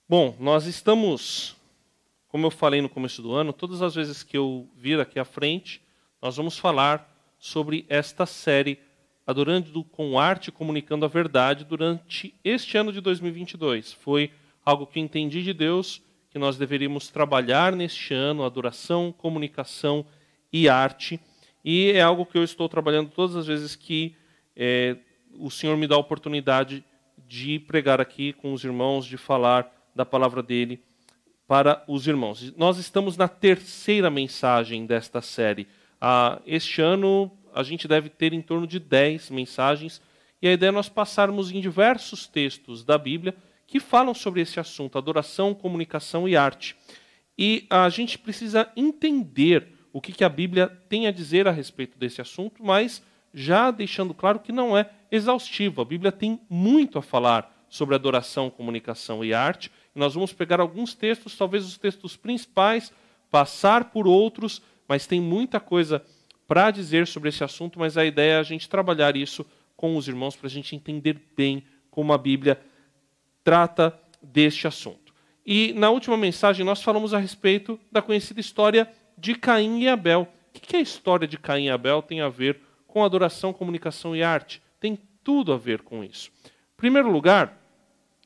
Bom, nós estamos, como eu falei no começo do ano, todas as vezes que eu vir aqui à frente, nós vamos falar sobre esta série Adorando com Arte e Comunicando a Verdade durante este ano de 2022. Foi algo que entendi de Deus, que nós deveríamos trabalhar neste ano, adoração, comunicação e arte. E é algo que eu estou trabalhando todas as vezes que o Senhor me dá a oportunidade de pregar aqui com os irmãos, de falar da palavra dele para os irmãos. Nós estamos na terceira mensagem desta série. Este ano a gente deve ter em torno de 10 mensagens, e a ideia é nós passarmos em diversos textos da Bíblia que falam sobre esse assunto, adoração, comunicação e arte. E a gente precisa entender o que a Bíblia tem a dizer a respeito desse assunto, mas já deixando claro que não é exaustivo. A Bíblia tem muito a falar sobre adoração, comunicação e arte. E nós vamos pegar alguns textos, talvez os textos principais, passar por outros, mas tem muita coisa para dizer sobre esse assunto, mas a ideia é a gente trabalhar isso com os irmãos para a gente entender bem como a Bíblia trata deste assunto. E na última mensagem nós falamos a respeito da conhecida história de Caim e Abel. O que a história de Caim e Abel tem a ver com adoração, comunicação e arte? Tem tudo a ver com isso. Em primeiro lugar,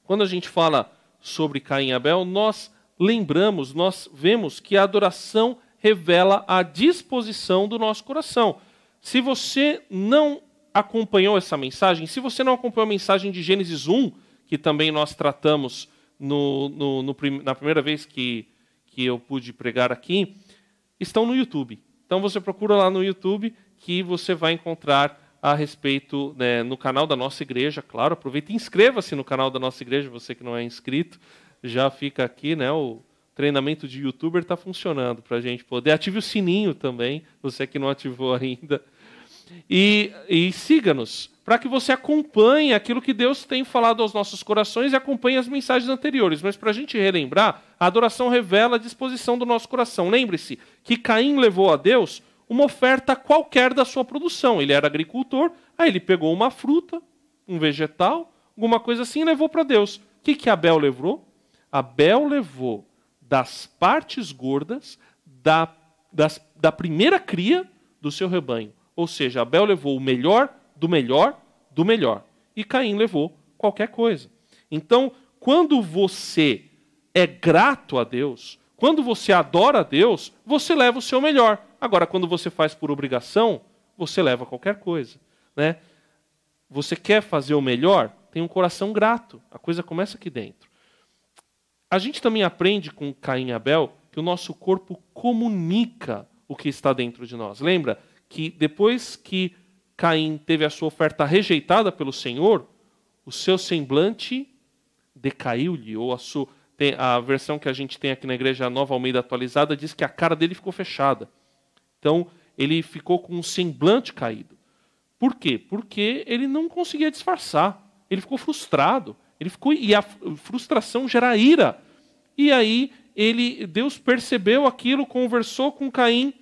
quando a gente fala sobre Caim e Abel, nós lembramos, nós vemos que a adoração revela a disposição do nosso coração. Se você não acompanhou essa mensagem, se você não acompanhou a mensagem de Gênesis 1, que também nós tratamos na primeira vez que eu pude pregar aqui, estão no YouTube. Então você procura lá no YouTube que você vai encontrar a respeito, no canal da nossa igreja, claro. Aproveita e inscreva-se no canal da nossa igreja, você que não é inscrito. Já fica aqui, o treinamento de youtuber está funcionando para a gente poder. Ative o sininho também, você que não ativou ainda. E siga-nos, para que você acompanhe aquilo que Deus tem falado aos nossos corações e acompanhe as mensagens anteriores. Mas para a gente relembrar, a adoração revela a disposição do nosso coração. Lembre-se que Caim levou a Deus uma oferta qualquer da sua produção. Ele era agricultor, aí ele pegou uma fruta, um vegetal, alguma coisa assim e levou para Deus. O que Abel levou? Abel levou das partes gordas da primeira cria do seu rebanho. Ou seja, Abel levou o melhor do melhor do melhor. E Caim levou qualquer coisa. Então, quando você é grato a Deus, quando você adora a Deus, você leva o seu melhor. Agora, quando você faz por obrigação, você leva qualquer coisa. Você quer fazer o melhor? Tem um coração grato. A coisa começa aqui dentro. A gente também aprende com Caim e Abel que o nosso corpo comunica o que está dentro de nós. Lembra que depois que Caim teve a sua oferta rejeitada pelo Senhor, o seu semblante decaiu-lhe, ou a versão que a gente tem aqui na igreja, a Nova Almeida Atualizada, diz que a cara dele ficou fechada. Então, ele ficou com um semblante caído. Por quê? Porque ele não conseguia disfarçar. Ele ficou frustrado. E a frustração gera ira. E aí, Deus percebeu aquilo, conversou com Caim,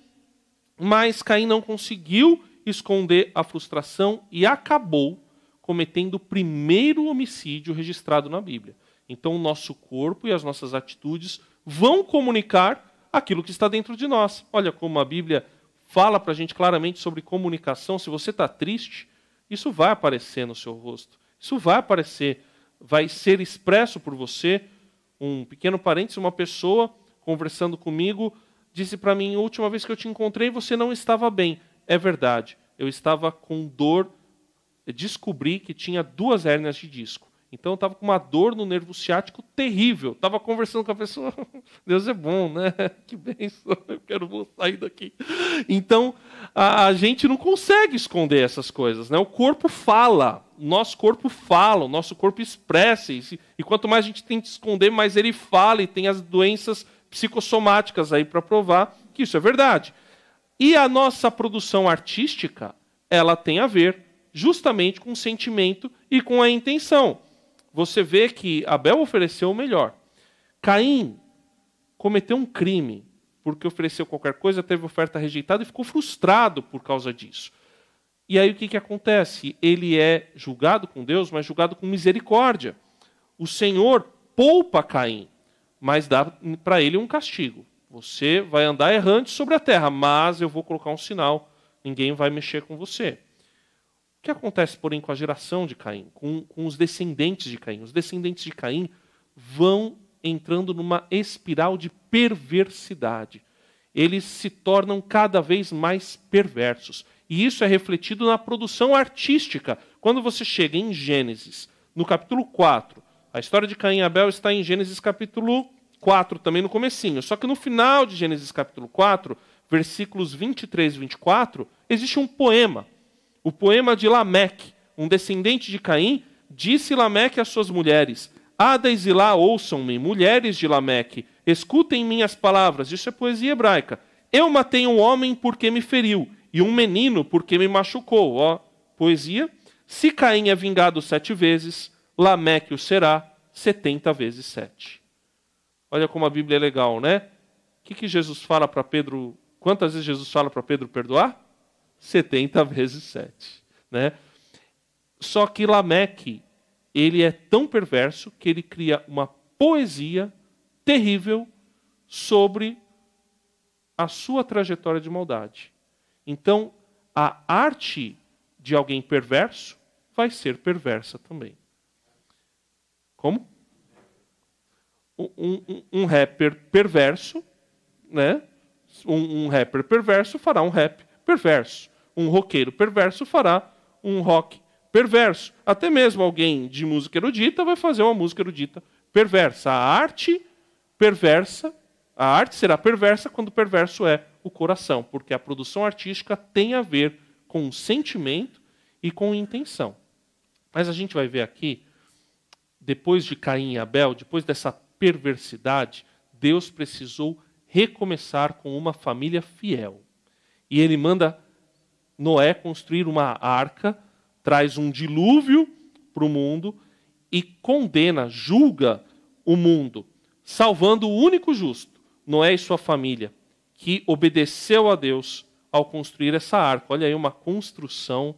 mas Caim não conseguiu esconder a frustração e acabou cometendo o primeiro homicídio registrado na Bíblia. Então, o nosso corpo e as nossas atitudes vão comunicar aquilo que está dentro de nós. Olha como a Bíblia fala para a gente claramente sobre comunicação. Se você está triste, isso vai aparecer no seu rosto. Isso vai aparecer, vai ser expresso por você. Um pequeno parênteses, uma pessoa conversando comigo disse para mim: a última vez que eu te encontrei, você não estava bem. É verdade, eu estava com dor, descobri que tinha 2 hérnias de disco. Então eu estava com uma dor no nervo ciático terrível. Estava conversando com a pessoa, Deus é bom, né? Que bênção, vou sair daqui. Então a gente não consegue esconder essas coisas, O corpo fala, o nosso corpo expressa. E quanto mais a gente tenta esconder, mais ele fala, e tem as doenças psicossomáticas aí para provar que isso é verdade. E a nossa produção artística, ela tem a ver justamente com o sentimento e com a intenção. Você vê que Abel ofereceu o melhor. Caim cometeu um crime porque ofereceu qualquer coisa, teve oferta rejeitada e ficou frustrado por causa disso. E aí o que acontece? Ele é julgado com Deus, mas julgado com misericórdia. O Senhor poupa Caim. mas dá para ele um castigo. Você vai andar errante sobre a terra, mas eu vou colocar um sinal, ninguém vai mexer com você. O que acontece, porém, com a geração de Caim, com os descendentes de Caim? Os descendentes de Caim vão entrando numa espiral de perversidade. Eles se tornam cada vez mais perversos. E isso é refletido na produção artística. Quando você chega em Gênesis, no capítulo 4, a história de Caim e Abel está em Gênesis capítulo 4, também no comecinho. Só que no final de Gênesis capítulo 4, versículos 23 e 24, existe um poema. O poema de Lameque, um descendente de Caim, disse Lameque às suas mulheres: Ada e Zilá, ouçam-me, mulheres de Lameque, escutem minhas palavras. Isso é poesia hebraica. Eu matei um homem porque me feriu, e um menino porque me machucou. Ó, poesia. Se Caim é vingado 7 vezes, Lameque o será 70 vezes 7. Olha como a Bíblia é legal, né? O que Jesus fala para Pedro? Quantas vezes Jesus fala para Pedro perdoar? 70 vezes 7. Né? Só que Lameque, ele é tão perverso que ele cria uma poesia terrível sobre a sua trajetória de maldade. Então, a arte de alguém perverso vai ser perversa também. Como? Um rapper perverso, né? Um rapper perverso fará um rap perverso. Um roqueiro perverso fará um rock perverso. Até mesmo alguém de música erudita vai fazer uma música erudita perversa. A arte será perversa quando o perverso é o coração, porque a produção artística tem a ver com sentimento e com intenção. Mas a gente vai ver aqui, depois de Caim e Abel, depois dessa perversidade, Deus precisou recomeçar com uma família fiel. E ele manda Noé construir uma arca, traz um dilúvio para o mundo e condena, julga o mundo, salvando o único justo, Noé e sua família, que obedeceu a Deus ao construir essa arca. Olha aí, uma construção.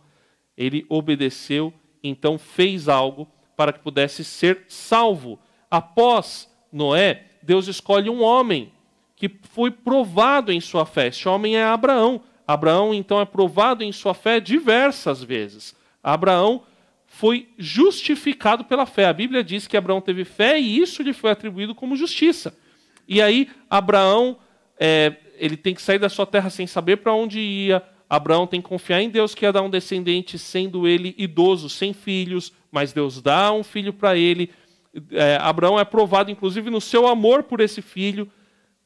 Ele obedeceu, então fez algo para que pudesse ser salvo. Após Noé, Deus escolhe um homem que foi provado em sua fé. Esse homem é Abraão. Abraão, então, é provado em sua fé diversas vezes. Abraão foi justificado pela fé. A Bíblia diz que Abraão teve fé e isso lhe foi atribuído como justiça. E aí, Abraão, ele tem que sair da sua terra sem saber para onde ia. Abraão tem que confiar em Deus que ia dar um descendente, sendo ele idoso, sem filhos, mas Deus dá um filho para ele. Abraão é provado, inclusive, no seu amor por esse filho.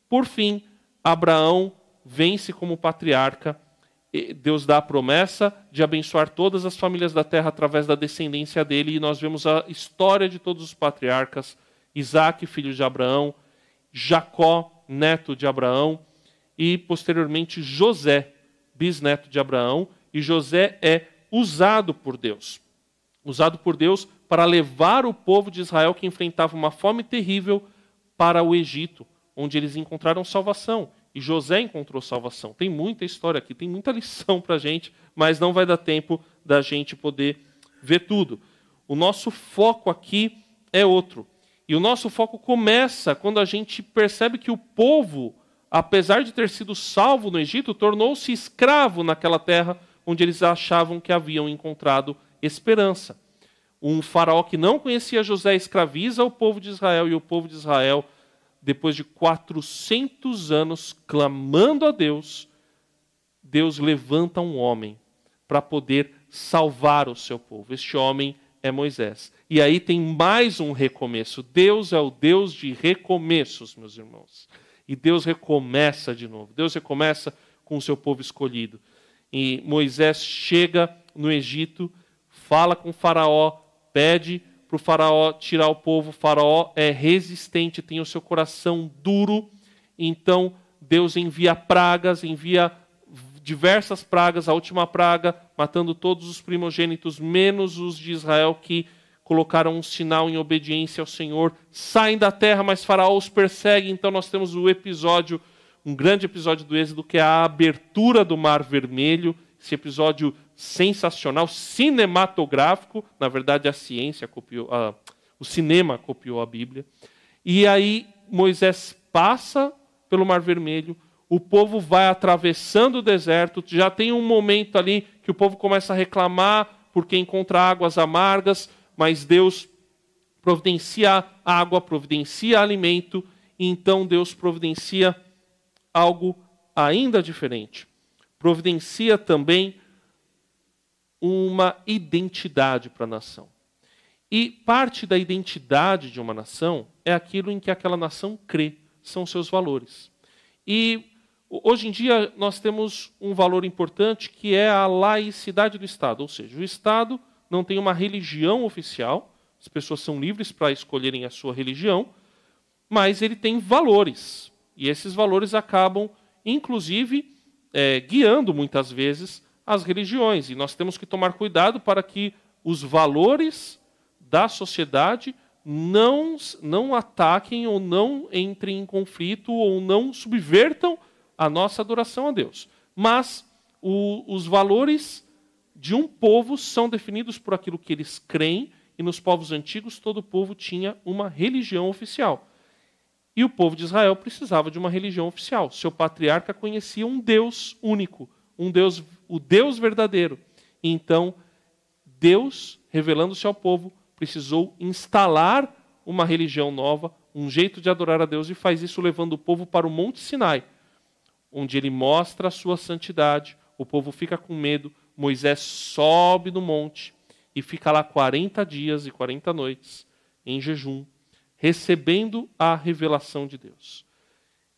Por fim, Abraão vence como patriarca. Deus dá a promessa de abençoar todas as famílias da terra através da descendência dele. E nós vemos a história de todos os patriarcas. Isaac, filho de Abraão. Jacó, neto de Abraão. E, posteriormente, José, bisneto de Abraão. E José é usado por Deus. Usado por Deus para levar o povo de Israel, que enfrentava uma fome terrível, para o Egito, onde eles encontraram salvação. E José encontrou salvação. Tem muita história aqui, tem muita lição para a gente, mas não vai dar tempo da gente poder ver tudo. O nosso foco aqui é outro. E o nosso foco começa quando a gente percebe que o povo, apesar de ter sido salvo no Egito, tornou-se escravo naquela terra onde eles achavam que haviam encontrado esperança. Um faraó que não conhecia José escraviza o povo de Israel, e o povo de Israel, depois de 400 anos clamando a Deus, Deus levanta um homem para poder salvar o seu povo. Este homem é Moisés. E aí tem mais um recomeço. Deus é o Deus de recomeços, meus irmãos. E Deus recomeça de novo. Deus recomeça com o seu povo escolhido. E Moisés chega no Egito, fala com o faraó, pede para o faraó tirar o povo. O faraó é resistente, tem o seu coração duro. Então Deus envia pragas, envia diversas pragas. A última praga, matando todos os primogênitos, menos os de Israel, que colocaram um sinal em obediência ao Senhor. Saem da terra, mas faraó os persegue. Então nós temos o episódio, um grande episódio do Êxodo, que é a abertura do Mar Vermelho. Esse episódio sensacional, cinematográfico. Na verdade, a ciência copiou, o cinema copiou a Bíblia. E aí Moisés passa pelo Mar Vermelho, o povo vai atravessando o deserto, já tem um momento ali que o povo começa a reclamar porque encontra águas amargas, mas Deus providencia água, providencia alimento, e então Deus providencia algo ainda diferente. Providencia também uma identidade para a nação. E parte da identidade de uma nação é aquilo em que aquela nação crê, são seus valores. E hoje em dia nós temos um valor importante que é a laicidade do Estado, ou seja, o Estado não tem uma religião oficial, as pessoas são livres para escolherem a sua religião, mas ele tem valores. E esses valores acabam, inclusive, guiando muitas vezes as religiões. E nós temos que tomar cuidado para que os valores da sociedade não ataquem ou não entrem em conflito ou não subvertam a nossa adoração a Deus. Mas os valores de um povo são definidos por aquilo que eles creem, e nos povos antigos todo povo tinha uma religião oficial. E o povo de Israel precisava de uma religião oficial. Seu patriarca conhecia um Deus único, o Deus verdadeiro. E então, Deus, revelando-se ao povo, precisou instalar uma religião nova, um jeito de adorar a Deus, e faz isso levando o povo para o Monte Sinai, onde ele mostra a sua santidade, o povo fica com medo, Moisés sobe no monte e fica lá 40 dias e 40 noites em jejum, recebendo a revelação de Deus.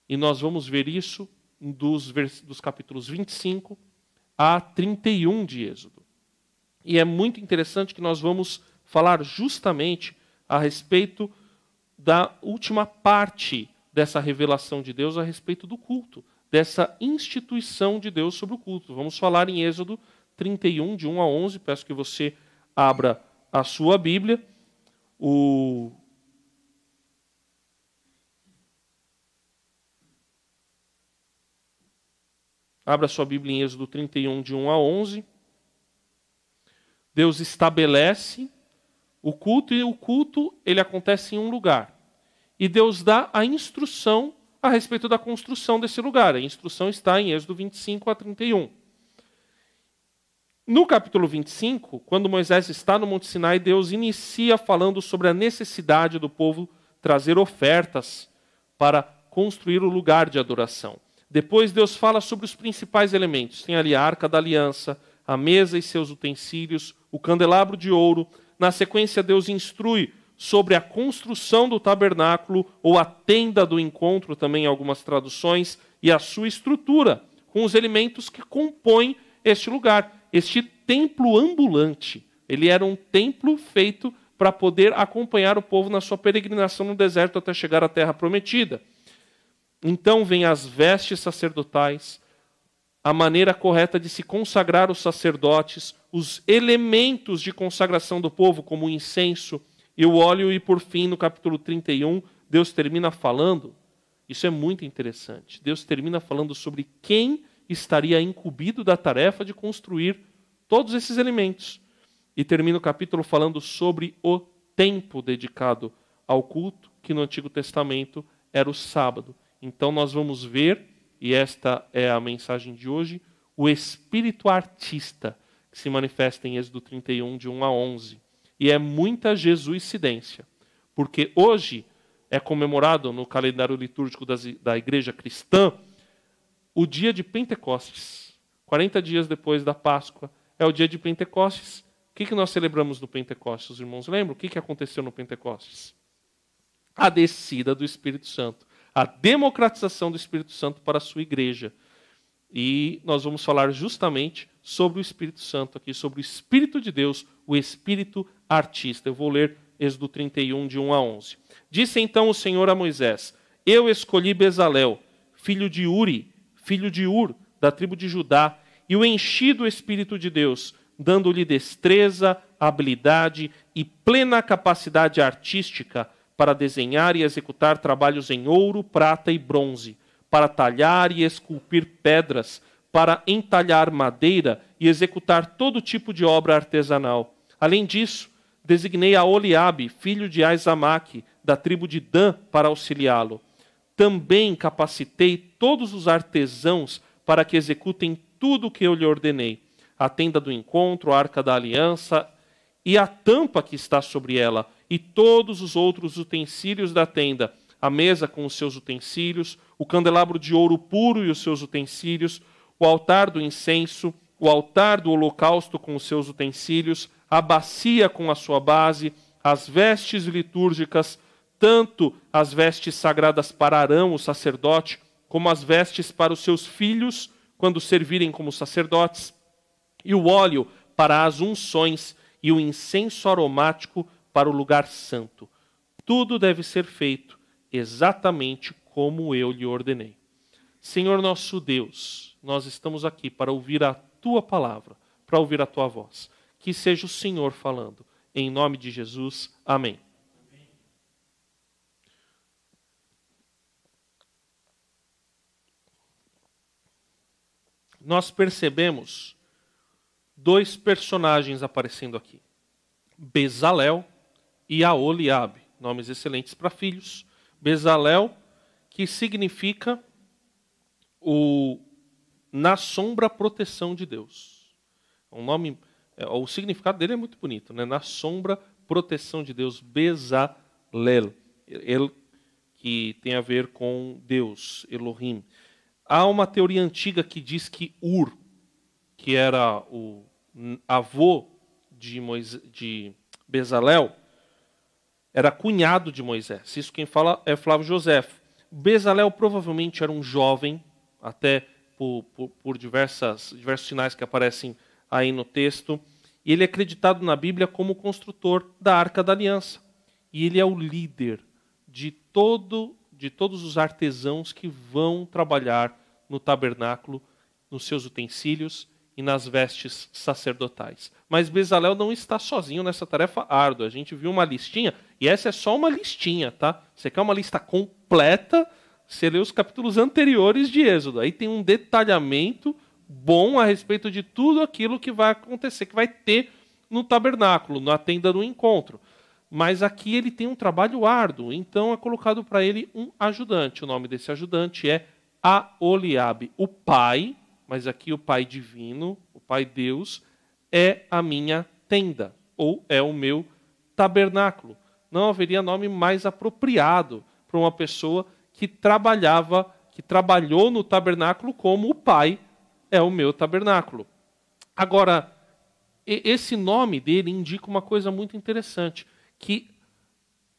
E nós vamos ver isso dos capítulos 25 a 31 de Êxodo. E é muito interessante que nós vamos falar justamente a respeito da última parte dessa revelação de Deus, a respeito do culto, dessa instituição de Deus sobre o culto. Vamos falar em Êxodo 31, de 1 a 11. Peço que você abra a sua Bíblia. Abra sua Bíblia em Êxodo 31, de 1 a 11. Deus estabelece o culto, e o culto ele acontece em um lugar. E Deus dá a instrução a respeito da construção desse lugar. A instrução está em Êxodo 25 a 31. No capítulo 25, quando Moisés está no Monte Sinai, Deus inicia falando sobre a necessidade do povo trazer ofertas para construir o lugar de adoração. Depois Deus fala sobre os principais elementos. Tem ali a Arca da Aliança, a mesa e seus utensílios, o candelabro de ouro. Na sequência, Deus instrui sobre a construção do tabernáculo, ou a tenda do encontro, também em algumas traduções, e a sua estrutura, com os elementos que compõem este lugar. Este templo ambulante, ele era um templo feito para poder acompanhar o povo na sua peregrinação no deserto até chegar à terra prometida. Então vem as vestes sacerdotais, a maneira correta de se consagrar os sacerdotes, os elementos de consagração do povo, como o incenso e o óleo, e por fim, no capítulo 31, Deus termina falando, isso é muito interessante, Deus termina falando sobre quem estaria incumbido da tarefa de construir todos esses elementos. E termina o capítulo falando sobre o tempo dedicado ao culto, que no Antigo Testamento era o sábado. Então nós vamos ver, e esta é a mensagem de hoje, o espírito artista que se manifesta em Êxodo 31, de 1 a 11. E é muita jesuicidência, porque hoje é comemorado no calendário litúrgico da igreja cristã o dia de Pentecostes. 40 dias depois da Páscoa é o dia de Pentecostes. O que nós celebramos no Pentecostes, os irmãos lembram? O que aconteceu no Pentecostes? A descida do Espírito Santo, a democratização do Espírito Santo para a sua igreja. E nós vamos falar justamente sobre o Espírito Santo aqui, sobre o Espírito de Deus, o Espírito artista. Eu vou ler Êxodo 31, de 1 a 11. Disse então o Senhor a Moisés: Eu escolhi Bezalel, filho de Uri, filho de Ur, da tribo de Judá, e o enchi do Espírito de Deus, dando-lhe destreza, habilidade e plena capacidade artística para desenhar e executar trabalhos em ouro, prata e bronze, para talhar e esculpir pedras, para entalhar madeira e executar todo tipo de obra artesanal. Além disso, designei a Oliabe, filho de Aizamaque, da tribo de Dan para auxiliá-lo. Também capacitei todos os artesãos para que executem tudo o que eu lhe ordenei: a tenda do encontro, a arca da aliança e a tampa que está sobre ela, e todos os outros utensílios da tenda, a mesa com os seus utensílios, o candelabro de ouro puro e os seus utensílios, o altar do incenso, o altar do holocausto com os seus utensílios, a bacia com a sua base, as vestes litúrgicas, tanto as vestes sagradas para Arão, o sacerdote, como as vestes para os seus filhos, quando servirem como sacerdotes, e o óleo para as unções, e o incenso aromático para o lugar santo. Tudo deve ser feito exatamente como eu lhe ordenei. Senhor nosso Deus, nós estamos aqui para ouvir a Tua palavra, para ouvir a Tua voz. Que seja o Senhor falando. Em nome de Jesus, amém. Nós percebemos dois personagens aparecendo aqui: Bezalel e Aholiabe, nomes excelentes para filhos. Bezalel, que significa na sombra proteção de Deus. O significado dele é muito bonito, né? Na sombra proteção de Deus, Bezalel, ele que tem a ver com Deus, Elohim. Há uma teoria antiga que diz que Ur, que era o avô de Bezalel, era cunhado de Moisés. Isso quem fala é Flávio Joséfo. Bezalel provavelmente era um jovem, até por diversos sinais que aparecem aí no texto, e ele é acreditado na Bíblia como construtor da Arca da Aliança. E ele é o líder de todos os artesãos que vão trabalhar no tabernáculo, nos seus utensílios e nas vestes sacerdotais. Mas Bezalel não está sozinho nessa tarefa árdua. A gente viu uma listinha, e essa é só uma listinha, tá? Você quer uma lista completa, você lê os capítulos anteriores de Êxodo. Aí tem um detalhamento bom a respeito de tudo aquilo que vai acontecer, que vai ter no tabernáculo, na tenda do encontro. Mas aqui ele tem um trabalho árduo, então é colocado para ele um ajudante. O nome desse ajudante é Aholiabe, o pai, mas aqui o pai divino, o pai Deus, é a minha tenda, ou é o meu tabernáculo. Não haveria nome mais apropriado para uma pessoa que trabalhou no tabernáculo como o pai é o meu tabernáculo. Agora, esse nome dele indica uma coisa muito interessante, que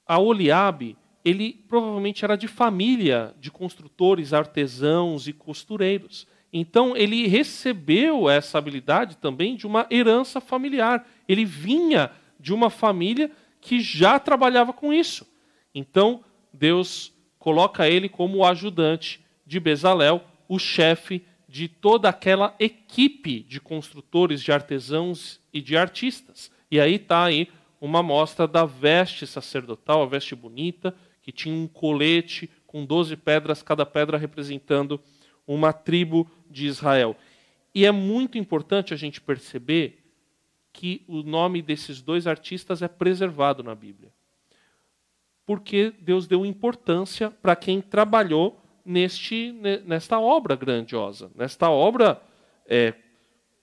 Aholiabe, ele provavelmente era de família de construtores, artesãos e costureiros. Então, ele recebeu essa habilidade também de uma herança familiar. Ele vinha de uma família que já trabalhava com isso. Então, Deus coloca ele como o ajudante de Bezalel, o chefe de toda aquela equipe de construtores, de artesãos e de artistas. E aí está aí uma amostra da veste sacerdotal, a veste bonita, que tinha um colete com 12 pedras, cada pedra representando uma tribo de Israel. E é muito importante a gente perceber que o nome desses dois artistas é preservado na Bíblia. Porque Deus deu importância para quem trabalhou nesta obra grandiosa, nesta obra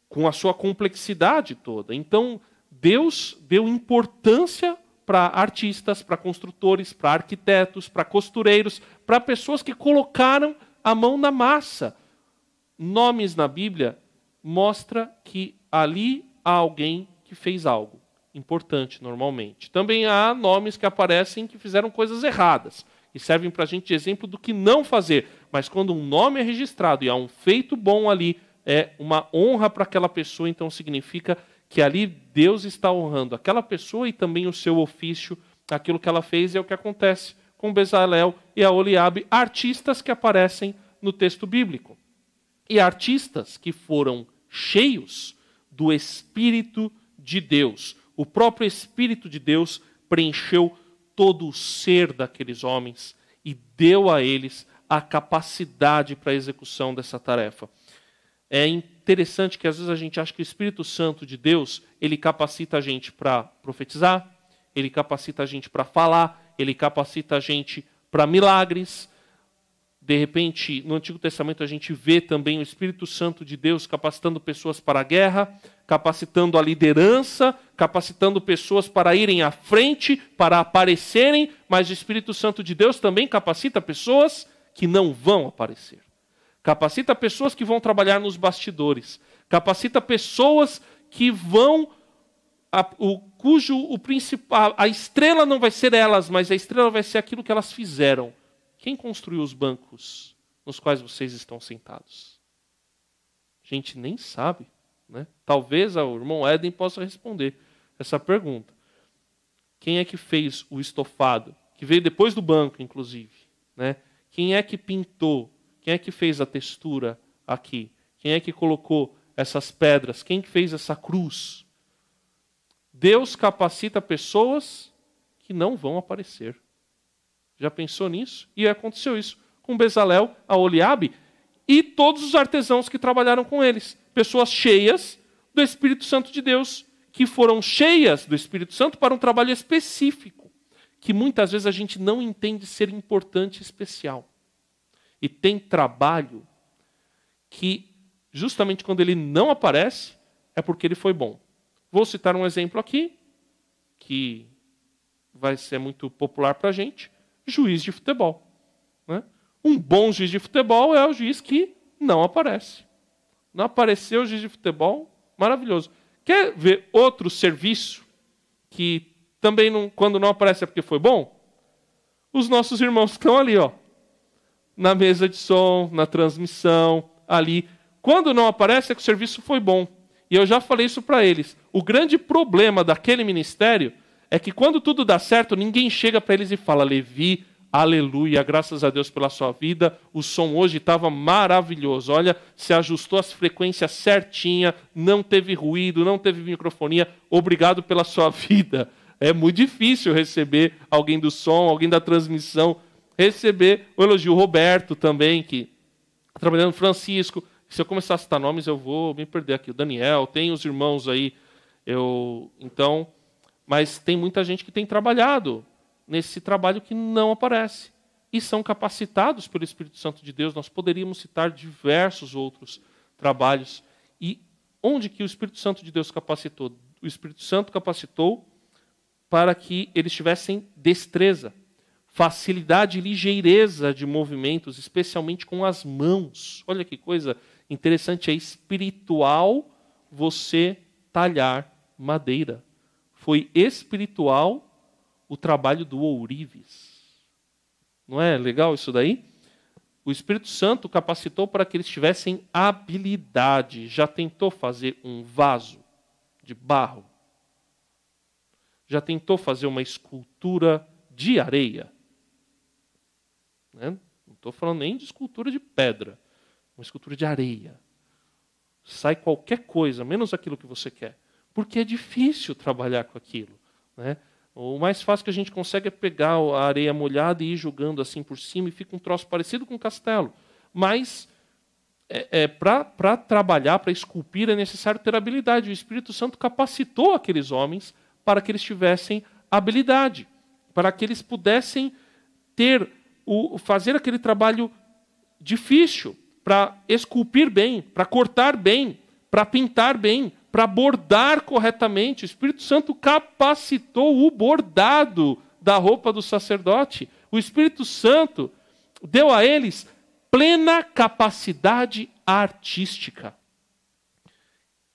com a sua complexidade toda. Então, Deus deu importância para artistas, para construtores, para arquitetos, para costureiros, para pessoas que colocaram a mão na massa. Nomes na Bíblia mostra que ali há alguém que fez algo importante normalmente. Também há nomes que aparecem que fizeram coisas erradas e servem para a gente de exemplo do que não fazer. Mas quando um nome é registrado e há um feito bom ali, é uma honra para aquela pessoa, então significa que ali Deus está honrando aquela pessoa e também o seu ofício, aquilo que ela fez, é o que acontece com Bezalel e Aholiabe, artistas que aparecem no texto bíblico. E artistas que foram cheios do Espírito de Deus. O próprio Espírito de Deus preencheu todo o ser daqueles homens e deu a eles a capacidade para a execução dessa tarefa. É interessante que às vezes a gente acha que o Espírito Santo de Deus, ele capacita a gente para profetizar, ele capacita a gente para falar, ele capacita a gente para milagres. De repente, no Antigo Testamento, a gente vê também o Espírito Santo de Deus capacitando pessoas para a guerra, capacitando a liderança, capacitando pessoas para irem à frente, para aparecerem, mas o Espírito Santo de Deus também capacita pessoas que não vão aparecer. Capacita pessoas que vão trabalhar nos bastidores. Capacita pessoas que vão, a estrela não vai ser elas, mas a estrela vai ser aquilo que elas fizeram. Quem construiu os bancos nos quais vocês estão sentados? A gente nem sabe, né? Talvez o irmão Éden possa responder essa pergunta. Quem é que fez o estofado? Que veio depois do banco, inclusive, né? Quem é que pintou? Quem é que fez a textura aqui? Quem é que colocou essas pedras? Quem que fez essa cruz? Deus capacita pessoas que não vão aparecer. Já pensou nisso? E aconteceu isso com Bezalel, Aholiabe e todos os artesãos que trabalharam com eles. Pessoas cheias do Espírito Santo de Deus, que foram cheias do Espírito Santo para um trabalho específico, que muitas vezes a gente não entende ser importante e especial. E tem trabalho que, justamente quando ele não aparece, é porque ele foi bom. Vou citar um exemplo aqui, que vai ser muito popular para a gente. Juiz de futebol. Né? Um bom juiz de futebol é o juiz que não aparece. Não apareceu o juiz de futebol, maravilhoso. Quer ver outro serviço que também, quando não aparece é porque foi bom? Os nossos irmãos que estão ali, ó, na mesa de som, na transmissão, ali. Quando não aparece é que o serviço foi bom. E eu já falei isso para eles. O grande problema daquele ministério é que quando tudo dá certo, ninguém chega para eles e fala: Levi, aleluia, graças a Deus pela sua vida, o som hoje estava maravilhoso. Olha, se ajustou as frequências certinha, não teve ruído, não teve microfonia, obrigado pela sua vida. É muito difícil receber alguém do som, alguém da transmissão, receber o elogio. Roberto também, que está trabalhando, Francisco. Se eu começar a citar nomes, eu vou me perder aqui. O Daniel, tem os irmãos aí. Mas tem muita gente que tem trabalhado nesse trabalho que não aparece. E são capacitados pelo Espírito Santo de Deus. Nós poderíamos citar diversos outros trabalhos. E onde que o Espírito Santo de Deus capacitou? O Espírito Santo capacitou para que eles tivessem destreza, facilidade e ligeireza de movimentos, especialmente com as mãos. Olha que coisa interessante, é espiritual você talhar madeira. Foi espiritual o trabalho do ourives. Não é legal isso daí? O Espírito Santo capacitou para que eles tivessem habilidade. Já tentou fazer um vaso de barro? Já tentou fazer uma escultura de areia? Né? Não estou falando nem de escultura de pedra. Uma escultura de areia. Sai qualquer coisa, menos aquilo que você quer. Porque é difícil trabalhar com aquilo. Né? O mais fácil que a gente consegue é pegar a areia molhada e ir jogando assim por cima e fica um troço parecido com um castelo. Mas para trabalhar, para esculpir, é necessário ter habilidade. O Espírito Santo capacitou aqueles homens para que eles tivessem habilidade, para que eles pudessem fazer aquele trabalho difícil, para esculpir bem, para cortar bem, para pintar bem, para bordar corretamente. O Espírito Santo capacitou o bordado da roupa do sacerdote. O Espírito Santo deu a eles plena capacidade artística.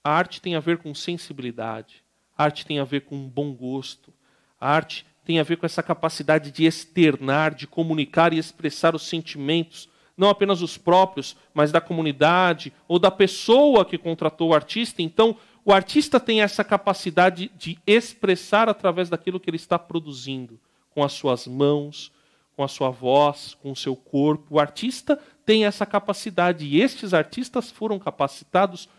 A arte tem a ver com sensibilidade. A arte tem a ver com bom gosto. A arte tem a ver com essa capacidade de externar, de comunicar e expressar os sentimentos, não apenas os próprios, mas da comunidade ou da pessoa que contratou o artista. Então, o artista tem essa capacidade de expressar através daquilo que ele está produzindo, com as suas mãos, com a sua voz, com o seu corpo. O artista tem essa capacidade e estes artistas foram capacitados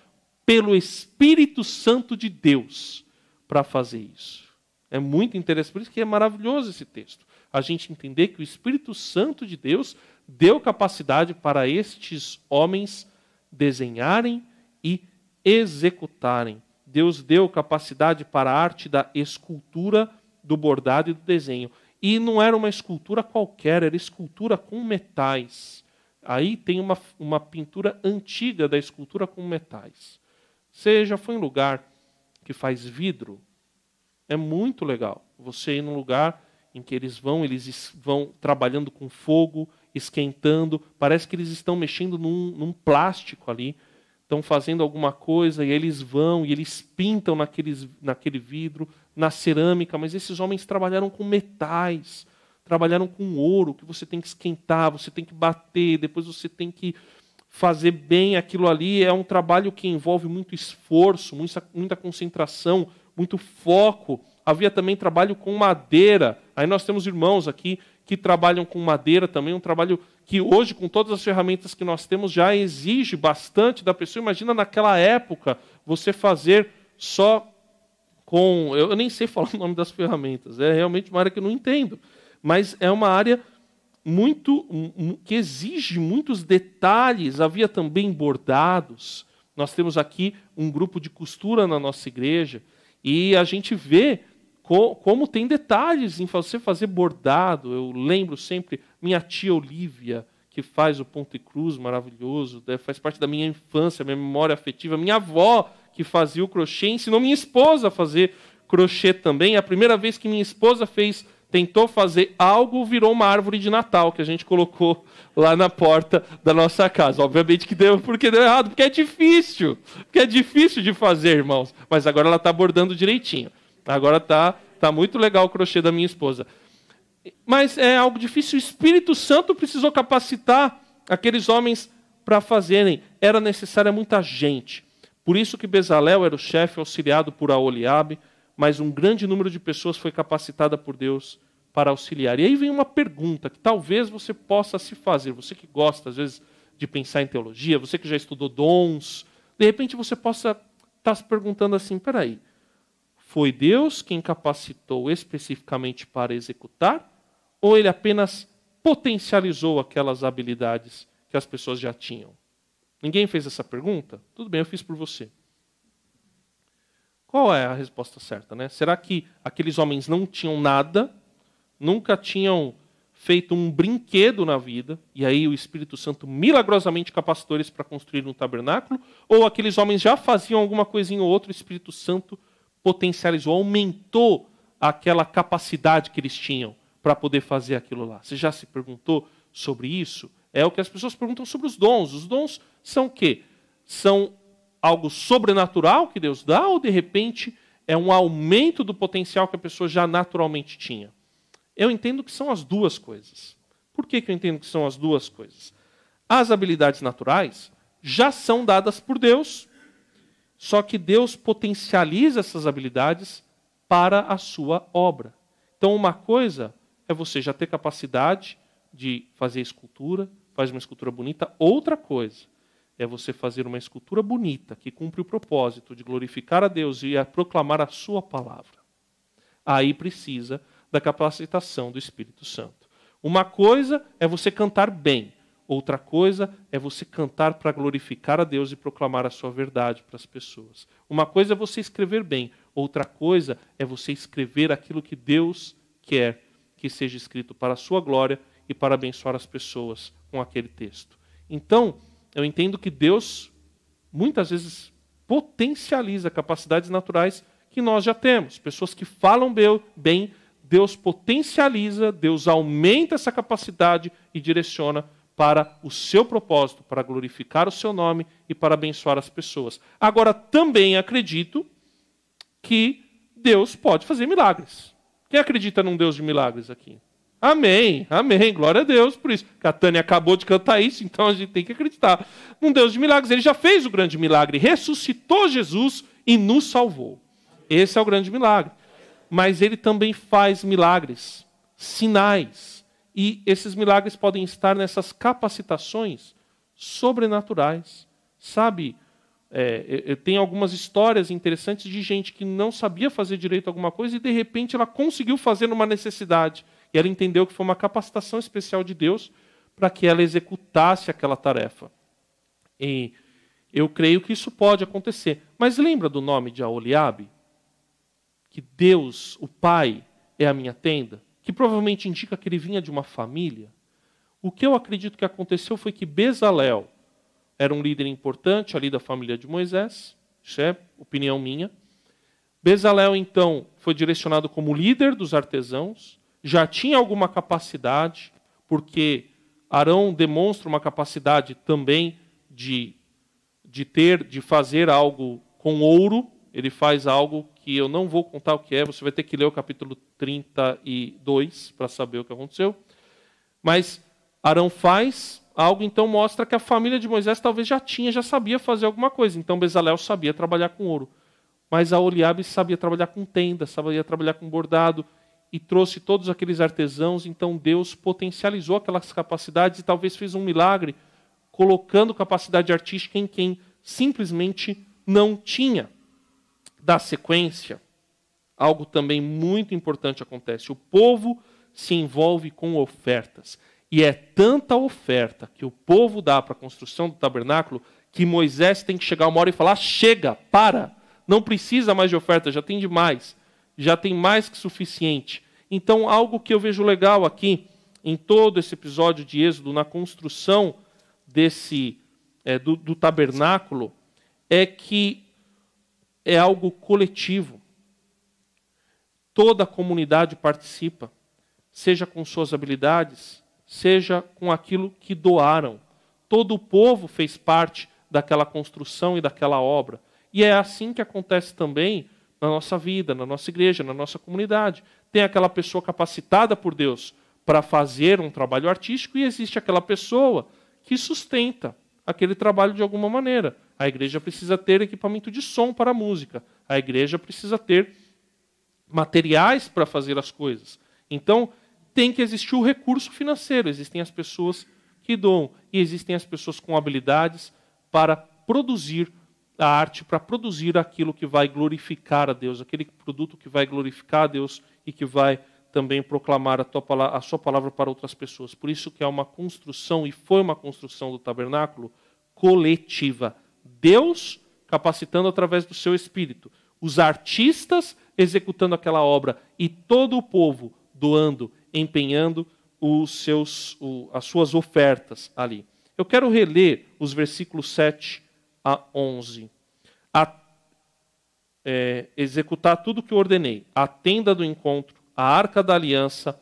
pelo Espírito Santo de Deus para fazer isso. É muito interessante, por isso que é maravilhoso esse texto. A gente entender que o Espírito Santo de Deus deu capacidade para estes homens desenharem e executarem. Deus deu capacidade para a arte da escultura, do bordado e do desenho. E não era uma escultura qualquer, era escultura com metais. Aí tem uma pintura antiga da escultura com metais. Você já foi em lugar que faz vidro? É muito legal. Você ir num lugar em que eles vão trabalhando com fogo, esquentando. Parece que eles estão mexendo num plástico ali. Estão fazendo alguma coisa e eles vão e eles pintam naquele vidro, na cerâmica. Mas esses homens trabalharam com metais, trabalharam com ouro, que você tem que esquentar, você tem que bater, depois você tem que fazer bem aquilo ali. É um trabalho que envolve muito esforço, muita concentração, muito foco. Havia também trabalho com madeira. Aí nós temos irmãos aqui que trabalham com madeira também, um trabalho que hoje, com todas as ferramentas que nós temos, já exige bastante da pessoa. Imagina naquela época você fazer só com... Eu nem sei falar o nome das ferramentas, é realmente uma área que eu não entendo. Mas é uma área que exige muitos detalhes. Havia também bordados. Nós temos aqui um grupo de costura na nossa igreja e a gente vê como tem detalhes em você fazer bordado. Eu lembro sempre, minha tia Olívia, que faz o ponto e cruz maravilhoso, faz parte da minha infância, minha memória afetiva. Minha avó, que fazia o crochê, ensinou minha esposa a fazer crochê também. A primeira vez que minha esposa tentou fazer algo, virou uma árvore de Natal, que a gente colocou lá na porta da nossa casa. Obviamente que porque deu errado, porque é difícil. Porque é difícil de fazer, irmãos. Mas agora ela está bordando direitinho. Agora tá muito legal o crochê da minha esposa. Mas é algo difícil. O Espírito Santo precisou capacitar aqueles homens para fazerem. Era necessária muita gente. Por isso que Bezalel era o chefe, auxiliado por Aholiabe, mas um grande número de pessoas foi capacitada por Deus para auxiliar. E aí vem uma pergunta que talvez você possa se fazer. Você que gosta, às vezes, de pensar em teologia, você que já estudou dons, de repente você possa estar se perguntando assim, peraí, foi Deus quem capacitou especificamente para executar? Ou ele apenas potencializou aquelas habilidades que as pessoas já tinham? Ninguém fez essa pergunta? Tudo bem, eu fiz por você. Qual é a resposta certa, né? Será que aqueles homens não tinham nada, nunca tinham feito um brinquedo na vida, e aí o Espírito Santo milagrosamente capacitou eles para construir um tabernáculo? Ou aqueles homens já faziam alguma coisinha ou outra, o Espírito Santo potencializou, aumentou aquela capacidade que eles tinham para poder fazer aquilo lá? Você já se perguntou sobre isso? É o que as pessoas perguntam sobre os dons. Os dons são o quê? São algo sobrenatural que Deus dá, ou de repente é um aumento do potencial que a pessoa já naturalmente tinha? Eu entendo que são as duas coisas. Por que eu entendo que são as duas coisas? As habilidades naturais já são dadas por Deus, só que Deus potencializa essas habilidades para a sua obra. Então, uma coisa é você já ter capacidade de fazer escultura, faz uma escultura bonita. Outra coisa é você fazer uma escultura bonita, que cumpre o propósito de glorificar a Deus e a proclamar a sua palavra. Aí precisa da capacitação do Espírito Santo. Uma coisa é você cantar bem. Outra coisa é você cantar para glorificar a Deus e proclamar a sua verdade para as pessoas. Uma coisa é você escrever bem. Outra coisa é você escrever aquilo que Deus quer que seja escrito para a sua glória e para abençoar as pessoas com aquele texto. Então, eu entendo que Deus, muitas vezes, potencializa capacidades naturais que nós já temos. Pessoas que falam bem, Deus potencializa, Deus aumenta essa capacidade e direciona para o seu propósito, para glorificar o seu nome e para abençoar as pessoas. Agora, também acredito que Deus pode fazer milagres. Quem acredita num Deus de milagres aqui? Amém, amém, glória a Deus por isso. A Tânia acabou de cantar isso, então a gente tem que acreditar num Deus de milagres. Ele já fez o grande milagre, ressuscitou Jesus e nos salvou. Esse é o grande milagre. Mas ele também faz milagres, sinais. E esses milagres podem estar nessas capacitações sobrenaturais. Sabe, eu tenho algumas histórias interessantes de gente que não sabia fazer direito alguma coisa e de repente ela conseguiu fazer numa necessidade. E ela entendeu que foi uma capacitação especial de Deus para que ela executasse aquela tarefa. E eu creio que isso pode acontecer. Mas lembra do nome de Aholiabe? Que Deus, o Pai, é a minha tenda? que provavelmente indica que ele vinha de uma família. O que eu acredito que aconteceu foi que Bezalel era um líder importante ali da família de Moisés, isso é opinião minha. Bezalel, então, foi direcionado como líder dos artesãos, já tinha alguma capacidade, porque Arão demonstra uma capacidade também de fazer algo com ouro. Ele faz algo que eu não vou contar o que é, você vai ter que ler o capítulo 32 para saber o que aconteceu. Mas Arão faz algo, então mostra que a família de Moisés talvez já sabia fazer alguma coisa. Então Bezalel sabia trabalhar com ouro. Mas a Oliabe sabia trabalhar com tenda, sabia trabalhar com bordado, e trouxe todos aqueles artesãos. Então Deus potencializou aquelas capacidades e talvez fez um milagre, colocando capacidade artística em quem simplesmente não tinha. Da sequência, algo também muito importante acontece. O povo se envolve com ofertas. E é tanta oferta que o povo dá para a construção do tabernáculo que Moisés tem que chegar uma hora e falar: chega, para, não precisa mais de oferta, já tem demais, já tem mais que suficiente. Então, algo que eu vejo legal aqui, em todo esse episódio de Êxodo, na construção do tabernáculo, é que é algo coletivo. Toda a comunidade participa, seja com suas habilidades, seja com aquilo que doaram. Todo o povo fez parte daquela construção e daquela obra. E é assim que acontece também na nossa vida, na nossa igreja, na nossa comunidade. Tem aquela pessoa capacitada por Deus para fazer um trabalho artístico e existe aquela pessoa que sustenta aquele trabalho de alguma maneira. A igreja precisa ter equipamento de som para a música. A igreja precisa ter materiais para fazer as coisas. Então, tem que existir o recurso financeiro. Existem as pessoas que doam e existem as pessoas com habilidades para produzir a arte, para produzir aquilo que vai glorificar a Deus, aquele produto que vai glorificar a Deus e que vai também proclamar a sua palavra para outras pessoas. Por isso que é uma construção, e foi uma construção do tabernáculo, coletiva. Deus capacitando através do seu Espírito, os artistas executando aquela obra e todo o povo doando, empenhando as suas ofertas ali. Eu quero reler os versículos 7 a 11. Executar tudo o que eu ordenei: a tenda do encontro, a arca da aliança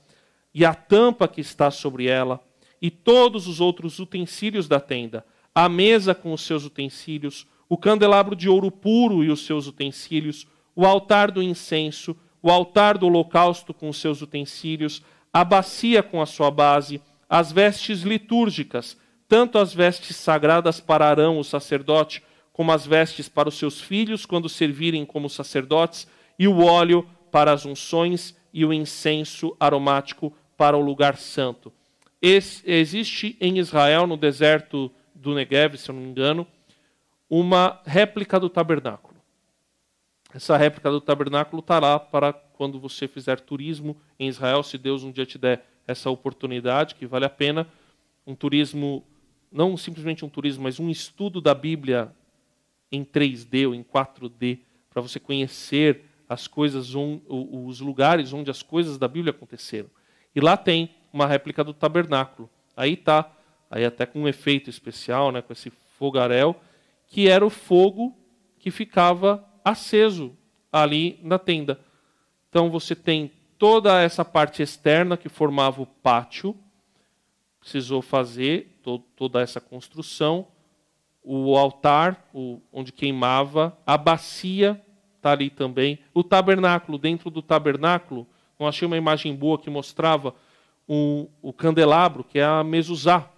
e a tampa que está sobre ela, e todos os outros utensílios da tenda, a mesa com os seus utensílios, o candelabro de ouro puro e os seus utensílios, o altar do incenso, o altar do holocausto com os seus utensílios, a bacia com a sua base, as vestes litúrgicas, tanto as vestes sagradas para Arão, o sacerdote, como as vestes para os seus filhos, quando servirem como sacerdotes, e o óleo para as unções e o incenso aromático para o lugar santo. Existe em Israel, no deserto do Negev, se eu não me engano, uma réplica do tabernáculo. Essa réplica do tabernáculo está lá para quando você fizer turismo em Israel, se Deus um dia te der essa oportunidade, que vale a pena, um turismo, não simplesmente um turismo, mas um estudo da Bíblia em 3D ou em 4D, para você conhecer as coisas, os lugares onde as coisas da Bíblia aconteceram. E lá tem uma réplica do tabernáculo. Aí está, aí até com um efeito especial, né, com esse fogaréu, que era o fogo que ficava aceso ali na tenda. Então você tem toda essa parte externa que formava o pátio, precisou fazer toda essa construção, o altar, onde queimava, a bacia está ali também, o tabernáculo. Dentro do tabernáculo, eu achei uma imagem boa que mostrava o candelabro, que é a mezuzá,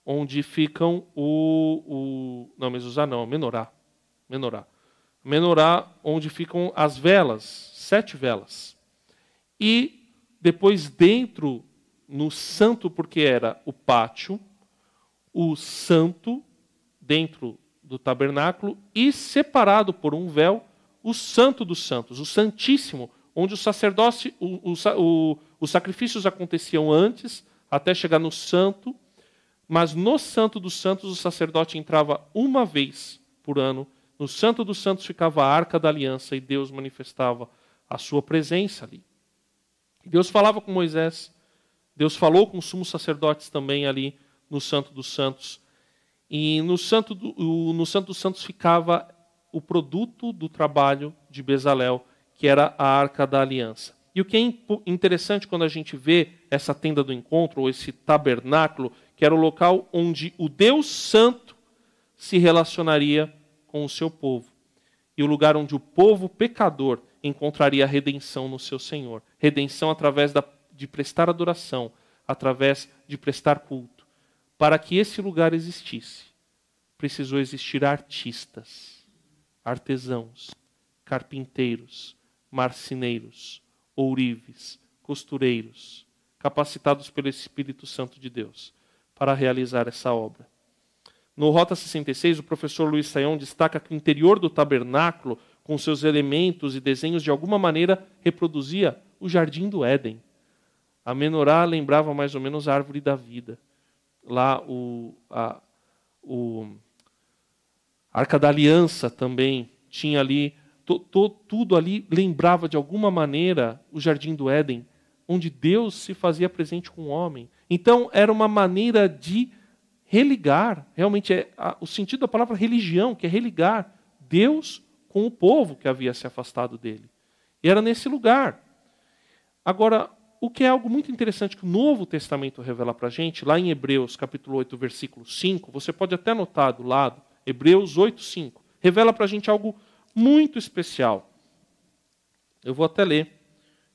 onde ficam não, mezuzá não, menorá. Menorá, onde ficam as velas, 7 velas. E depois dentro, no santo, porque era o pátio, o santo dentro do tabernáculo e separado por um véu, o santo dos santos, o santíssimo, onde o sacerdócio, os sacrifícios aconteciam antes, até chegar no santo, mas no santo dos santos o sacerdote entrava uma vez por ano. No santo dos santos ficava a arca da aliança e Deus manifestava a sua presença ali. Deus falava com Moisés, Deus falou com os sumos sacerdotes também ali no Santo dos Santos. E no Santo dos Santos ficava o produto do trabalho de Bezalel, que era a Arca da Aliança. E o que é interessante quando a gente vê essa tenda do encontro, ou esse tabernáculo, que era o local onde o Deus Santo se relacionaria com o seu povo. E o lugar onde o povo pecador encontraria redenção no seu Senhor. Redenção através de prestar adoração, através de prestar culto. Para que esse lugar existisse, precisou existir artistas, artesãos, carpinteiros, marceneiros, ourives, costureiros, capacitados pelo Espírito Santo de Deus para realizar essa obra. No Rota 66, o professor Luiz Saião destaca que o interior do tabernáculo, com seus elementos e desenhos, de alguma maneira reproduzia o Jardim do Éden. A menorá lembrava mais ou menos a árvore da vida. Lá a Arca da Aliança também tinha ali, tudo ali lembrava de alguma maneira o Jardim do Éden, onde Deus se fazia presente com o homem. Então era uma maneira de religar, realmente o sentido da palavra religião, que é religar Deus com o povo que havia se afastado dele. E era nesse lugar. Agora, o que é algo muito interessante que o Novo Testamento revela para a gente, lá em Hebreus, capítulo 8, versículo 5, você pode até anotar do lado, Hebreus 8, 5, revela para a gente algo muito especial. Eu vou até ler,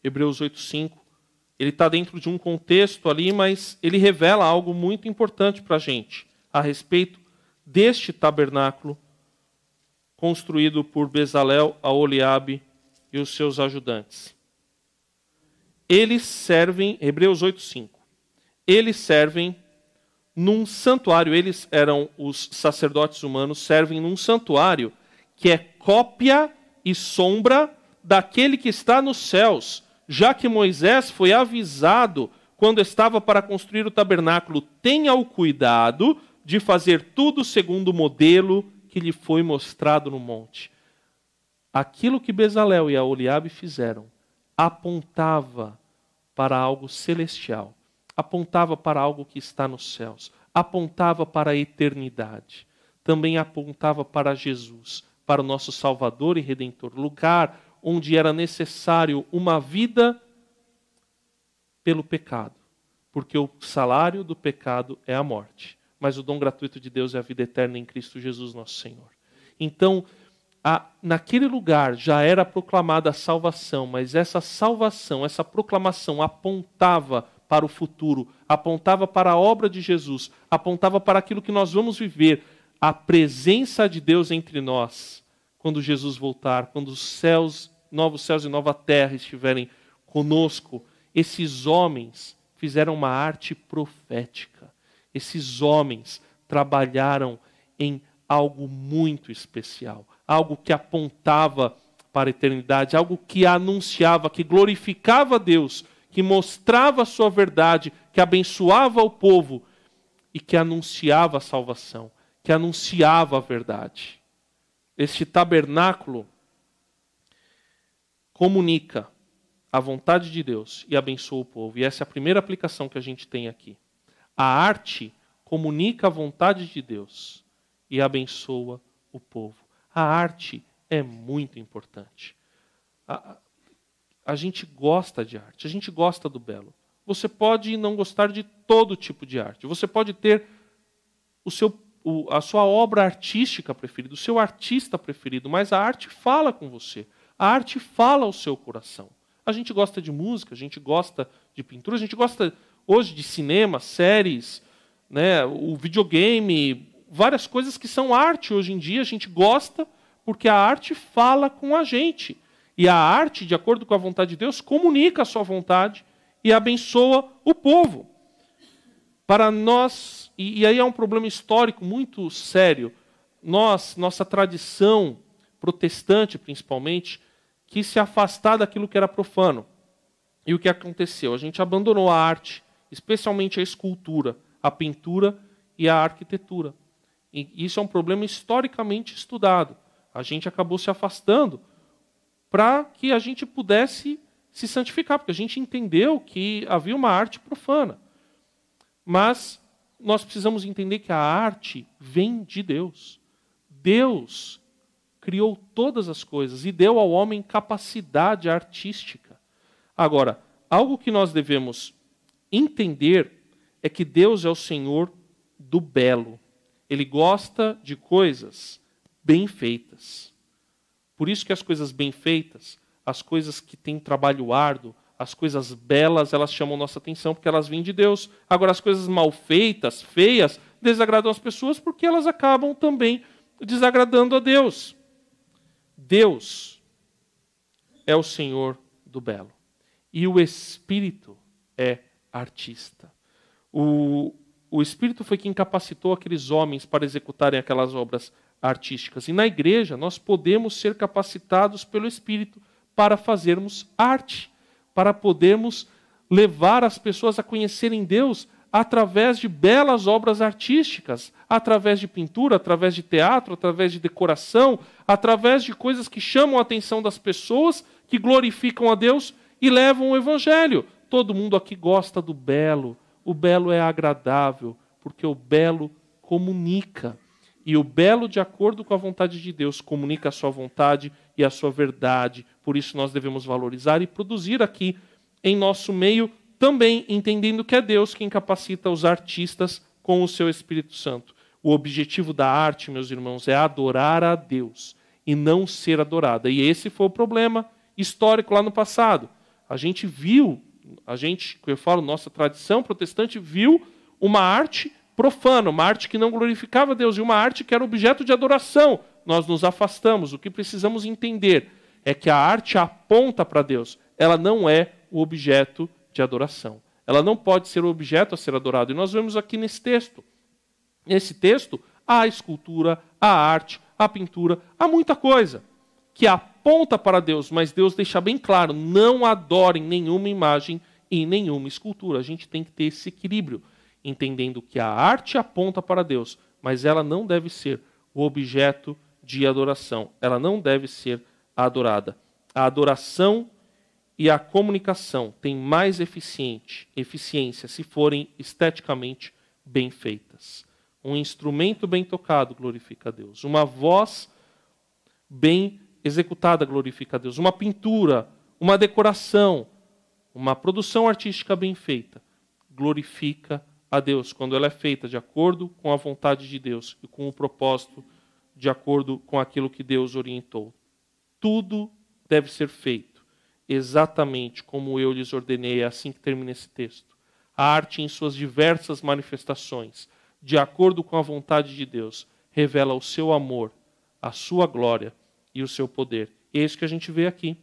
Hebreus 8, 5. Ele está dentro de um contexto ali, mas ele revela algo muito importante para a gente, a respeito deste tabernáculo construído por Bezalel, Aholiabe e os seus ajudantes. Eles servem, Hebreus 8:5. Eles servem num santuário, eles eram os sacerdotes humanos, servem num santuário que é cópia e sombra daquele que está nos céus, já que Moisés foi avisado quando estava para construir o tabernáculo: tenha o cuidado de fazer tudo segundo o modelo que lhe foi mostrado no monte. Aquilo que Bezalel e Aholiabe fizeram apontava para algo celestial, apontava para algo que está nos céus, apontava para a eternidade, também apontava para Jesus, para o nosso Salvador e Redentor, lugar onde era necessário uma vida pelo pecado, porque o salário do pecado é a morte, mas o dom gratuito de Deus é a vida eterna em Cristo Jesus nosso Senhor. Então, naquele lugar já era proclamada a salvação, mas essa salvação, essa proclamação apontava para o futuro, apontava para a obra de Jesus, apontava para aquilo que nós vamos viver, a presença de Deus entre nós, quando Jesus voltar, quando os céus, novos céus e nova terra estiverem conosco. Esses homens fizeram uma arte profética. Esses homens trabalharam em algo muito especial, algo que apontava para a eternidade, algo que anunciava, que glorificava a Deus, que mostrava a sua verdade, que abençoava o povo e que anunciava a salvação, que anunciava a verdade. Este tabernáculo comunica a vontade de Deus e abençoa o povo. E essa é a primeira aplicação que a gente tem aqui. A arte comunica a vontade de Deus e abençoa o povo. A arte é muito importante. A gente gosta de arte, a gente gosta do belo. Você pode não gostar de todo tipo de arte. Você pode ter a sua obra artística preferida, o seu artista preferido, mas a arte fala com você. A arte fala ao seu coração. A gente gosta de música, a gente gosta de pintura, a gente gosta hoje de cinema, séries, né, o videogame, várias coisas que são arte hoje em dia, a gente gosta porque a arte fala com a gente. E a arte, de acordo com a vontade de Deus, comunica a sua vontade e abençoa o povo. Para nós, e aí é um problema histórico muito sério, nossa tradição protestante principalmente, quis se afastar daquilo que era profano. E o que aconteceu? A gente abandonou a arte, especialmente a escultura, a pintura e a arquitetura. E isso é um problema historicamente estudado. A gente acabou se afastando para que a gente pudesse se santificar, porque a gente entendeu que havia uma arte profana. Mas nós precisamos entender que a arte vem de Deus. Deus criou todas as coisas e deu ao homem capacidade artística. Agora, algo que nós devemos entender é que Deus é o Senhor do belo. Ele gosta de coisas bem feitas. Por isso que as coisas bem feitas, as coisas que têm trabalho árduo, as coisas belas, elas chamam nossa atenção porque elas vêm de Deus. Agora, as coisas mal feitas, feias, desagradam as pessoas porque elas acabam também desagradando a Deus. Deus é o Senhor do belo. E o Espírito é artista. O Espírito foi quem capacitou aqueles homens para executarem aquelas obras artísticas. E na igreja nós podemos ser capacitados pelo Espírito para fazermos arte, para podermos levar as pessoas a conhecerem Deus através de belas obras artísticas, através de pintura, através de teatro, através de decoração, através de coisas que chamam a atenção das pessoas, que glorificam a Deus e levam o Evangelho. Todo mundo aqui gosta do belo. O belo é agradável, porque o belo comunica. E o belo, de acordo com a vontade de Deus, comunica a sua vontade e a sua verdade. Por isso nós devemos valorizar e produzir aqui em nosso meio, também entendendo que é Deus quem capacita os artistas com o seu Espírito Santo. O objetivo da arte, meus irmãos, é adorar a Deus e não ser adorada. E esse foi o problema histórico lá no passado. A gente viu, nossa tradição protestante viu uma arte profana, uma arte que não glorificava Deus e uma arte que era objeto de adoração. Nós nos afastamos. O que precisamos entender é que a arte aponta para Deus. Ela não é o objeto de adoração. Ela não pode ser o objeto a ser adorado. E nós vemos aqui nesse texto. Nesse texto, há a escultura, a arte, a pintura, há muita coisa que aponta para Deus, mas Deus deixa bem claro, não adorem nenhuma imagem e nenhuma escultura. A gente tem que ter esse equilíbrio, entendendo que a arte aponta para Deus, mas ela não deve ser o objeto de adoração. Ela não deve ser adorada. A adoração e a comunicação têm mais eficiência se forem esteticamente bem feitas. Um instrumento bem tocado glorifica a Deus. Uma voz bem executada glorifica a Deus. Uma pintura, uma decoração, uma produção artística bem feita glorifica a Deus quando ela é feita de acordo com a vontade de Deus e com o propósito de acordo com aquilo que Deus orientou. Tudo deve ser feito exatamente como eu lhes ordenei, é assim que termina esse texto. A arte em suas diversas manifestações, de acordo com a vontade de Deus, revela o seu amor, a sua glória e o seu poder. É isso que a gente vê aqui.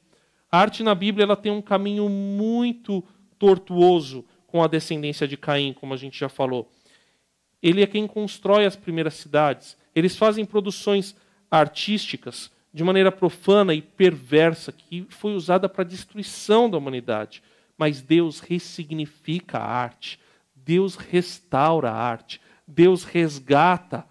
A arte na Bíblia ela tem um caminho muito tortuoso com a descendência de Caim, como a gente já falou. Ele é quem constrói as primeiras cidades. Eles fazem produções artísticas de maneira profana e perversa, que foi usada para a destruição da humanidade. Mas Deus ressignifica a arte. Deus restaura a arte. Deus resgata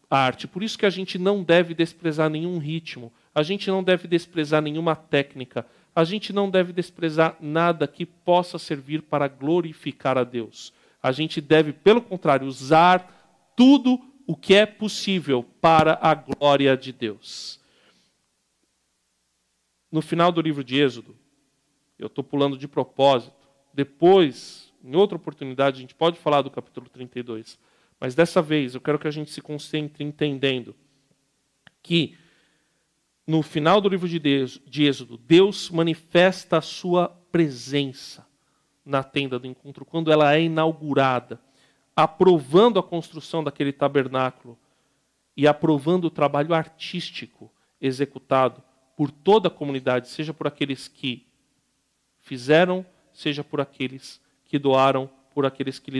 a arte. Por isso que a gente não deve desprezar nenhum ritmo. A gente não deve desprezar nenhuma técnica. A gente não deve desprezar nada que possa servir para glorificar a Deus. A gente deve, pelo contrário, usar tudo o que é possível para a glória de Deus. No final do livro de Êxodo, eu estou pulando de propósito, depois, em outra oportunidade, a gente pode falar do capítulo 32, mas dessa vez eu quero que a gente se concentre entendendo que no final do livro de Êxodo, Deus manifesta a sua presença na tenda do encontro, quando ela é inaugurada, aprovando a construção daquele tabernáculo e aprovando o trabalho artístico executado por toda a comunidade, seja por aqueles que fizeram, seja por aqueles que doaram, por aqueles que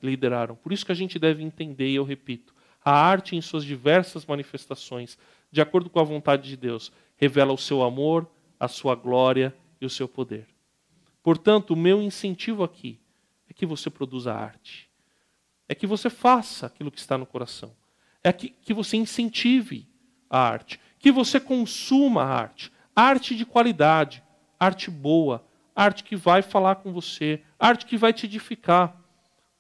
lideraram. Por isso que a gente deve entender, e eu repito, a arte em suas diversas manifestações, de acordo com a vontade de Deus, revela o seu amor, a sua glória e o seu poder. Portanto, o meu incentivo aqui é que você produza arte. É que você faça aquilo que está no coração. É que você incentive a arte. Que você consuma a arte. Arte de qualidade, arte boa, arte que vai falar com você, arte que vai te edificar.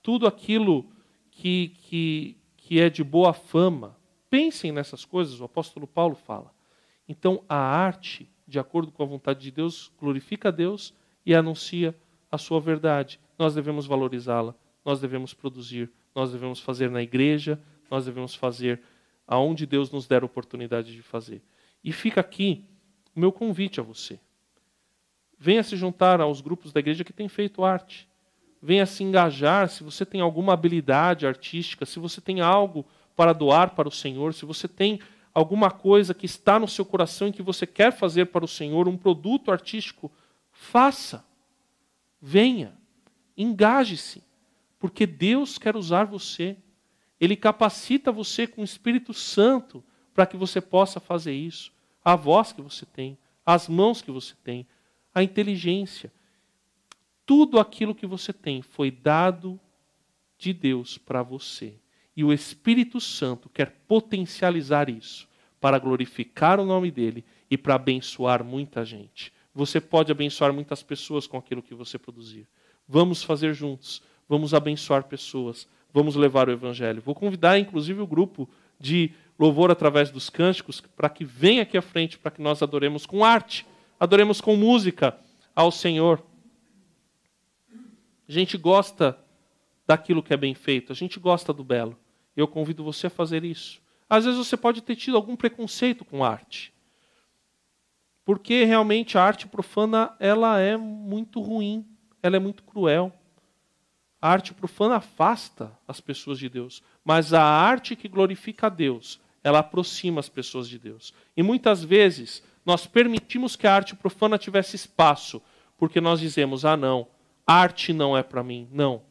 Tudo aquilo que é de boa fama. Pensem nessas coisas, o apóstolo Paulo fala. Então, a arte, de acordo com a vontade de Deus, glorifica a Deus e anuncia a sua verdade. Nós devemos valorizá-la, nós devemos produzir, nós devemos fazer na igreja, nós devemos fazer aonde Deus nos der a oportunidade de fazer. E fica aqui o meu convite a você. Venha se juntar aos grupos da igreja que têm feito arte. Venha se engajar, se você tem alguma habilidade artística, se você tem algo para doar para o Senhor, se você tem alguma coisa que está no seu coração e que você quer fazer para o Senhor, um produto artístico, faça. Venha, engaje-se, porque Deus quer usar você. Ele capacita você com o Espírito Santo para que você possa fazer isso. A voz que você tem, as mãos que você tem, a inteligência. Tudo aquilo que você tem foi dado de Deus para você. E o Espírito Santo quer potencializar isso para glorificar o nome dele e para abençoar muita gente. Você pode abençoar muitas pessoas com aquilo que você produzir. Vamos fazer juntos. Vamos abençoar pessoas. Vamos levar o Evangelho. Vou convidar, inclusive, o grupo de louvor através dos cânticos para que venha aqui à frente, para que nós adoremos com arte, adoremos com música ao Senhor. A gente gosta daquilo que é bem feito. A gente gosta do belo. Eu convido você a fazer isso. Às vezes você pode ter tido algum preconceito com arte. Porque realmente a arte profana, ela é muito ruim. Ela é muito cruel. A arte profana afasta as pessoas de Deus. Mas a arte que glorifica a Deus, ela aproxima as pessoas de Deus. E muitas vezes nós permitimos que a arte profana tivesse espaço. Porque nós dizemos, não, arte não é para mim. Não.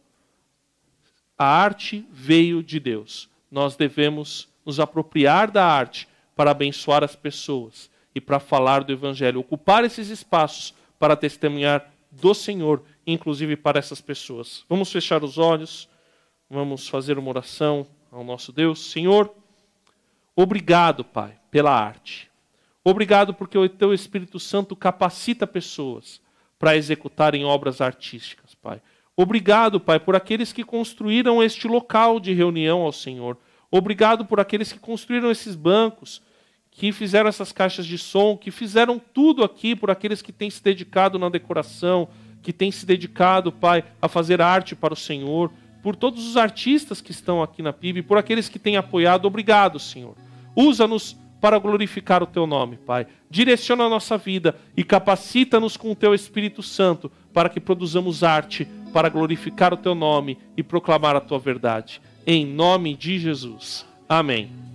A arte veio de Deus. Nós devemos nos apropriar da arte para abençoar as pessoas e para falar do Evangelho. Ocupar esses espaços para testemunhar do Senhor, inclusive para essas pessoas. Vamos fechar os olhos, vamos fazer uma oração ao nosso Deus. Senhor, obrigado, Pai, pela arte. Obrigado porque o Teu Espírito Santo capacita pessoas para executarem obras artísticas, Pai. Obrigado, Pai, por aqueles que construíram este local de reunião ao Senhor. Obrigado por aqueles que construíram esses bancos, que fizeram essas caixas de som, que fizeram tudo aqui, por aqueles que têm se dedicado na decoração, que têm se dedicado, Pai, a fazer arte para o Senhor, por todos os artistas que estão aqui na PIB, por aqueles que têm apoiado. Obrigado, Senhor. Usa-nos para glorificar o Teu nome, Pai. Direciona a nossa vida e capacita-nos com o Teu Espírito Santo para que produzamos arte para glorificar o Teu nome e proclamar a Tua verdade. Em nome de Jesus. Amém.